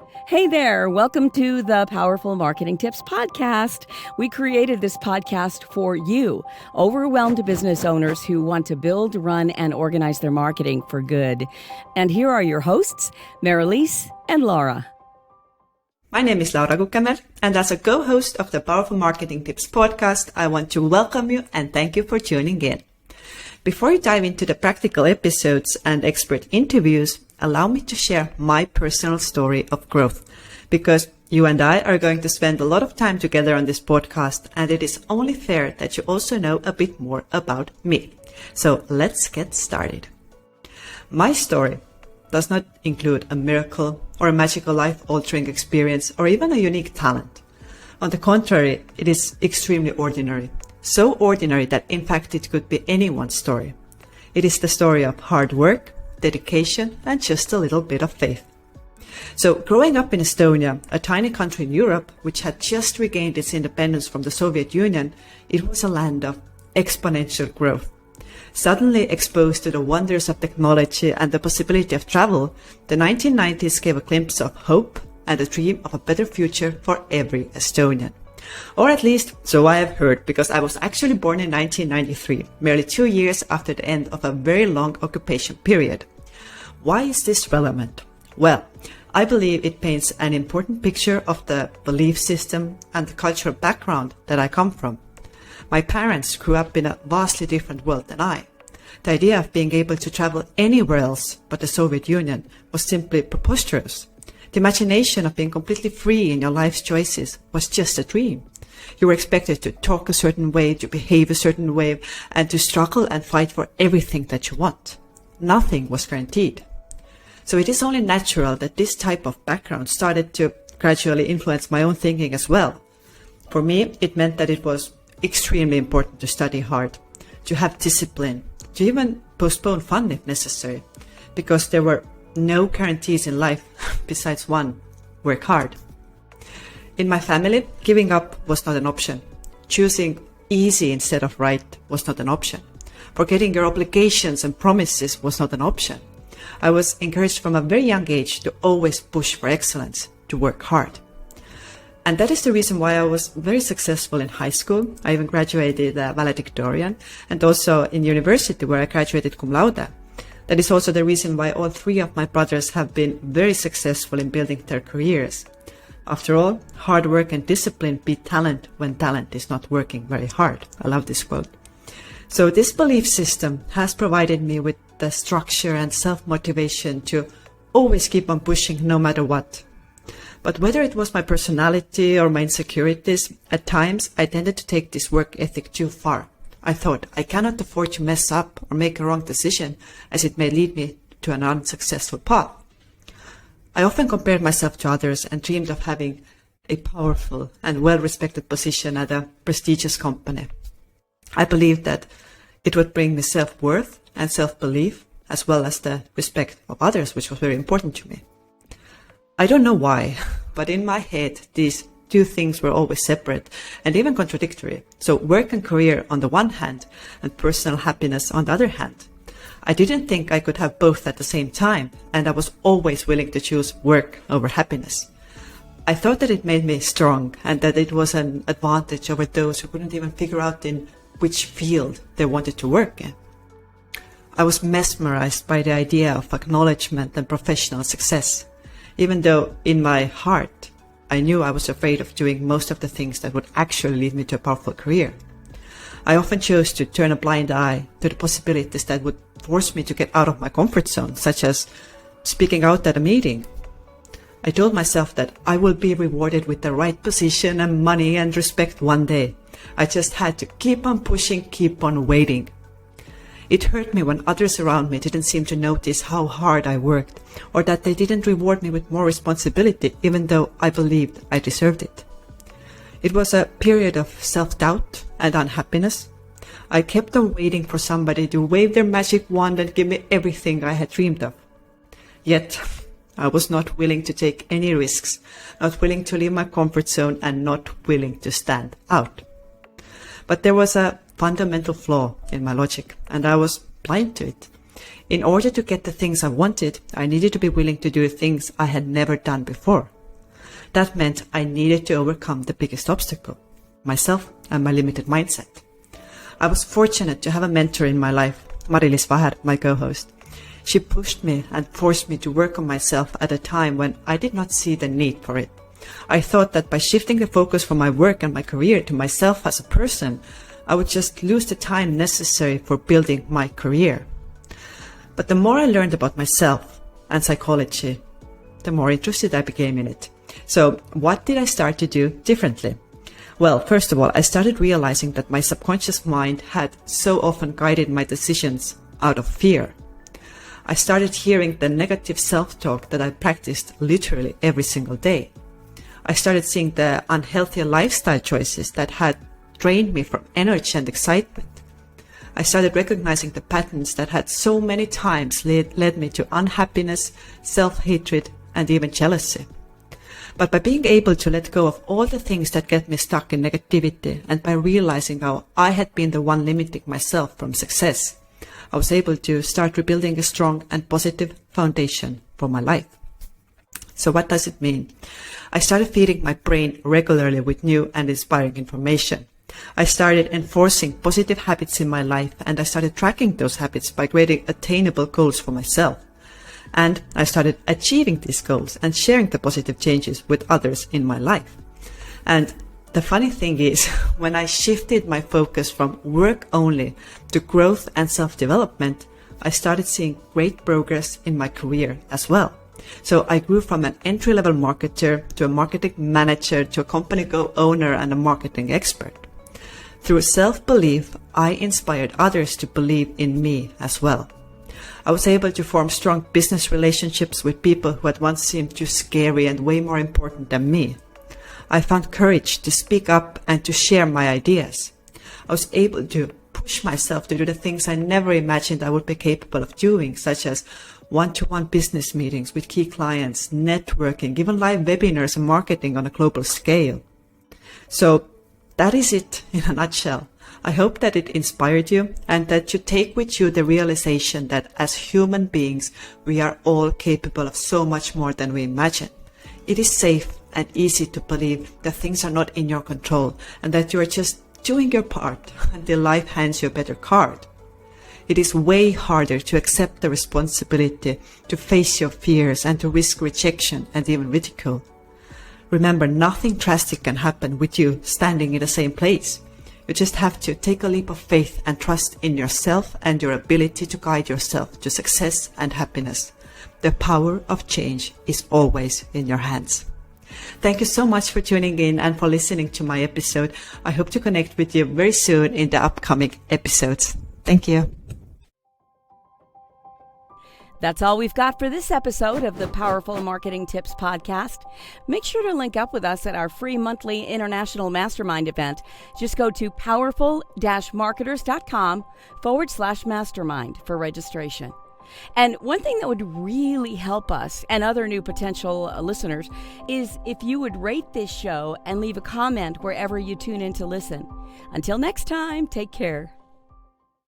Hey there, welcome to the Powerful Marketing Tips Podcast. We created this podcast for you, overwhelmed business owners who want to build, run, and organize their marketing for good. And here are your hosts, Marilise and Laura. My name is Laura Kukemelk, and as a co-host of the Powerful Marketing Tips Podcast, I want to welcome you and thank you for tuning in. Before we dive into the practical episodes and expert interviews, allow me to share my personal story of growth, because you and I are going to spend a lot of time together on this podcast, and it is only fair that you also know a bit more about me. So let's get started. My story does not include a miracle or a magical life-altering experience or even a unique talent. On the contrary, it is extremely ordinary. So ordinary that in fact it could be anyone's story. It is the story of hard work, dedication, and just a little bit of faith. So growing up in Estonia, a tiny country in Europe, which had just regained its independence from the Soviet Union, it was a land of exponential growth. Suddenly exposed to the wonders of technology and the possibility of travel, the 1990s gave a glimpse of hope and a dream of a better future for every Estonian. Or at least, so I have heard, because I was actually born in 1993, merely 2 years after the end of a very long occupation period. Why is this relevant? Well, I believe it paints an important picture of the belief system and the cultural background that I come from. My parents grew up in a vastly different world than I. The idea of being able to travel anywhere else but the Soviet Union was simply preposterous. The imagination of being completely free in your life's choices was just a dream. You were expected to talk a certain way, to behave a certain way, and to struggle and fight for everything that you want. Nothing was guaranteed. So it is only natural that this type of background started to gradually influence my own thinking as well. For me, it meant that it was extremely important to study hard, to have discipline, to even postpone fun if necessary, because there were no guarantees in life besides one: work hard. In my family, giving up was not an option. Choosing easy instead of right was not an option. Forgetting your obligations and promises was not an option. I was encouraged from a very young age to always push for excellence, to work hard. And that is the reason why I was very successful in high school. I even graduated valedictorian, and also in university, where I graduated cum laude. That is also the reason why all three of my brothers have been very successful in building their careers. After all, hard work and discipline beat talent when talent is not working very hard. I love this quote. So this belief system has provided me with the structure and self-motivation to always keep on pushing no matter what. But whether it was my personality or my insecurities, at times I tended to take this work ethic too far. I thought, I cannot afford to mess up or make a wrong decision, as it may lead me to an unsuccessful path. I often compared myself to others and dreamed of having a powerful and well-respected position at a prestigious company. I believed that it would bring me self-worth and self-belief, as well as the respect of others, which was very important to me. I don't know why, but in my head, these two things were always separate and even contradictory. So work and career on the one hand and personal happiness on the other hand. I didn't think I could have both at the same time, and I was always willing to choose work over happiness. I thought that it made me strong and that it was an advantage over those who couldn't even figure out in which field they wanted to work in. I was mesmerized by the idea of acknowledgement and professional success, even though in my heart I knew I was afraid of doing most of the things that would actually lead me to a powerful career. I often chose to turn a blind eye to the possibilities that would force me to get out of my comfort zone, such as speaking out at a meeting. I told myself that I will be rewarded with the right position and money and respect one day. I just had to keep on pushing, keep on waiting. It hurt me when others around me didn't seem to notice how hard I worked, or that they didn't reward me with more responsibility, even though I believed I deserved it. It was a period of self-doubt and unhappiness. I kept on waiting for somebody to wave their magic wand and give me everything I had dreamed of. Yet, I was not willing to take any risks, not willing to leave my comfort zone, and not willing to stand out. But there was a fundamental flaw in my logic, and I was blind to it. In order to get the things I wanted, I needed to be willing to do things I had never done before. That meant I needed to overcome the biggest obstacle, myself and my limited mindset. I was fortunate to have a mentor in my life, Mari-Liis Vaher, my co-host. She pushed me and forced me to work on myself at a time when I did not see the need for it. I thought that by shifting the focus from my work and my career to myself as a person, I would just lose the time necessary for building my career. But the more I learned about myself and psychology, the more interested I became in it. So what did I start to do differently? Well, first of all, I started realizing that my subconscious mind had so often guided my decisions out of fear. I started hearing the negative self-talk that I practiced literally every single day. I started seeing the unhealthy lifestyle choices that had drained me from energy and excitement. I started recognizing the patterns that had so many times led me to unhappiness, self-hatred, and even jealousy. But by being able to let go of all the things that get me stuck in negativity, and by realizing how I had been the one limiting myself from success, I was able to start rebuilding a strong and positive foundation for my life. So what does it mean? I started feeding my brain regularly with new and inspiring information. I started enforcing positive habits in my life, and I started tracking those habits by creating attainable goals for myself. And I started achieving these goals and sharing the positive changes with others in my life. And the funny thing is, when I shifted my focus from work only to growth and self-development, I started seeing great progress in my career as well. So I grew from an entry-level marketer to a marketing manager to a company owner and a marketing expert. Through self-belief, I inspired others to believe in me as well. I was able to form strong business relationships with people who had once seemed too scary and way more important than me. I found courage to speak up and to share my ideas. I was able to push myself to do the things I never imagined I would be capable of doing, such as one-to-one business meetings with key clients, networking, even live webinars and marketing on a global scale. So that is it in a nutshell. I hope that it inspired you and that you take with you the realization that as human beings, we are all capable of so much more than we imagine. It is safe and easy to believe that things are not in your control and that you are just doing your part until life hands you a better card. It is way harder to accept the responsibility to face your fears and to risk rejection and even ridicule. Remember, nothing drastic can happen with you standing in the same place. You just have to take a leap of faith and trust in yourself and your ability to guide yourself to success and happiness. The power of change is always in your hands. Thank you so much for tuning in and for listening to my episode. I hope to connect with you very soon in the upcoming episodes. Thank you. That's all we've got for this episode of the Powerful Marketing Tips podcast. Make sure to link up with us at our free monthly international mastermind event. Just go to powerful-marketers.com/mastermind for registration. And one thing that would really help us and other new potential listeners is if you would rate this show and leave a comment wherever you tune in to listen. Until next time, take care.